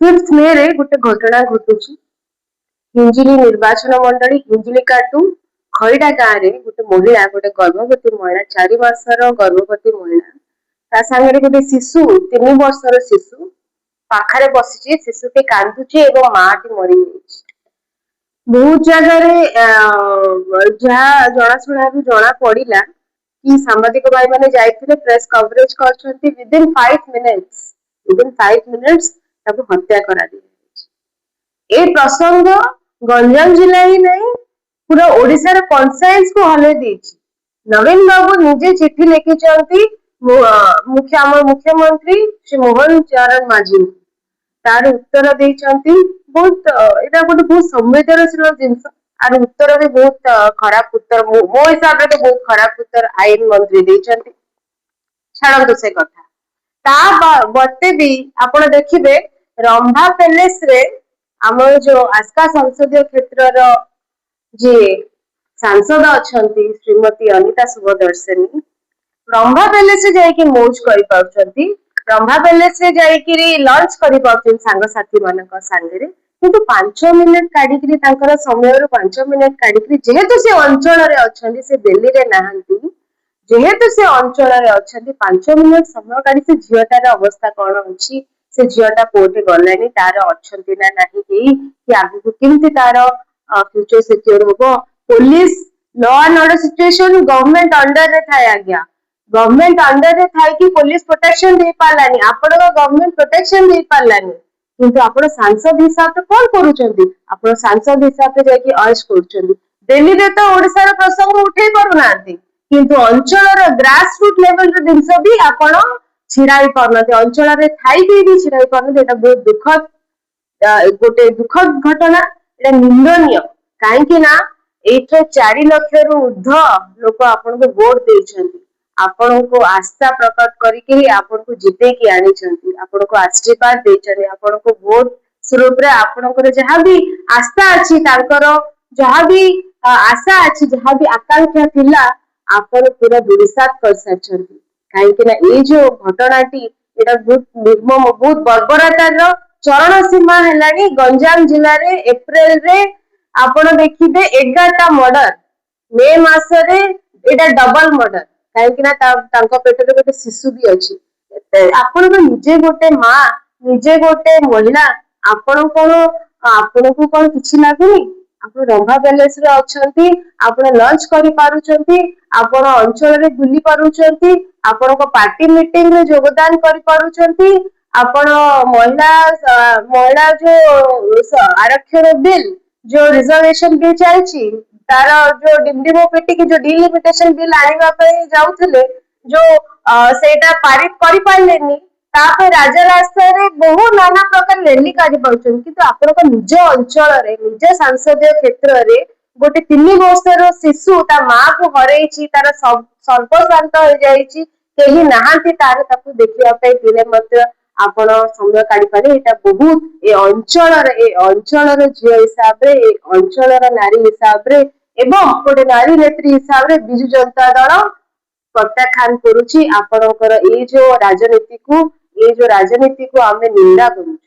Fifth May रे गोटे घटना घटुची हिंजिली निर्वाचन मंडली हिंजिलिका टू खईडा गाँव रे गोटे महिला गोटे गर्भवती महिला 4 मासर गर्भवती महिला ता सांगे गोटे शिशु 3 वर्षर शिशु पाखरे बसिची शिशुटी कांदुची एवं माटी मरी जाइछि। बहुत जगह जहाँ जनाशुना जना पड़ा कि सांबादिक भाई मैंने जाइए प्रेस कवरेज करछंती विदिन 5 मिनिट्स ताको हत्या करा दिया। ए प्रसंग गंजाम जिला ही नहीं पूरा ओडिशा रे कॉन्साइंस को हले देछि। नवीन बाबू निजे चिट्ठी लिखिछंती मुख्यमंत्री श्री मोहन चरण मांझी तार उत्तर देइछंती बहुत एटा गोटे बहुत संवेदनशील जिनस आर उत्तर भी बहुत खराब उत्तर मो हिसाब रे तो बहुत खराब उत्तर आईन मंत्री देइछंती। छाड़ନ୍ତୁ से कथा ता बते भी आपण देखिबे रंभा पैलेस रे हमर जो आस्का संसदीय क्षेत्र रो जे सांसद अछंती श्रीमती अनिता सुबदर्शनी रंभा पैलेस जाइए मौज कर रंभा पैलेस लंच कर सांग साथी मान सांगे किंतु 5 मिनिट काढ़ी समय 5 मिनिट काढ़ी जेहेतु से अंचल से दिल्ली रे नहांती जेहेतु से अंचल 5 मिनिट समय काढ़ी से झीटार अवस्था कौन अच्छी से झीटा कोर्टे गलानी तार अच्छा ना नहीं कि आगु केमती तार फ्यूचर सिक्योर हम police law and order situation government under रे थाए आज्ञा गवर्नमेंट अंडर रे थाए कि पुलिस प्रोटेक्शन दे पालानी आपण गवर्नमेंट प्रोटेक्शन दे पालानी किंतु आपण सांसद हिसाब से कौन करूछंती आपण सांसद हिसाब से जाकी अर्ज करूछंती दिल्ली रे तो ओडिसा रो प्रसंग उठे पारु नांती किंतु अंचल रो ग्रास रूट लेवल रो दिनस भी आपण छिड़ाई पारनते अंचल रे थाई भी छिड़ाई पारनते एटा बहुत दुखद गोटे दुखद घटना एटा निंदनीय काहेकि ना एठो 4 लाख रु ऊर्ध लोक आपण को वोट देइछंती आपण को आस्था प्रकट करिके आपण को जिते की आनी छंती आपण को आशीर्वाद देइछंती आपण को वोट स्वरूप रे आपण को जहां भी आस्था अछि तांकर जहां भी आशा अछि जहां भी आकांक्षा थिला आपण पूरा दुरिसात कर सारछंती काहेकि ना ए जो घटनाटी एटा बहुत निर्मम बहुत बर्बरतार चरण सीमा हेलानी गंजाम जिल्ला रे अप्रैल रे आपण देखिबे 11टा मर्डर मे मास रे एटा डबल मर्डर कहीं पेट में गोटे शिशु भी अच्छी आपण निजे गोटे माँ निजे गोटे महिला आपण को कौन किसी लगुनि आप रंभा पैलेस रे अच्छी आपण लंच कर पारुचंती आपण अंचल रे बुली पारुचंती आपण को पार्टी मीटिंग रे योगदान कर पारुचंती आपण महिला जो आरक्षण बिल जो रिजर्वेशन बिल चलती तार जो डिमोक्रेटिक जो डिलिमिटेशन बिल आनिबा पई जाउथले जो सेटा पारित करि पालेनी तापर राज्य रास्ता रे बहु नाना प्रकार रैली काढी पाउछन किंतु आपण को निज अंचल रे निज संसदीय क्षेत्र रे गोटे 3 वर्षर शिशु ता मां को हरैछि तार सर्वशांत हो जाइछि केही नाहांती तार ताकू देखिया पई दिले मत आपण समय काढी पारे एटा बहुत ए अंचल रे झियो हिसाब रे ए अंचल रे नारी हिसाब रे एवं गोटे नारी नेत्री हिसाब रे बिजु जनता दल प्रत्याख्यान करुछि आपणकर ए जो राजनीति को आमे निंदा करूछु।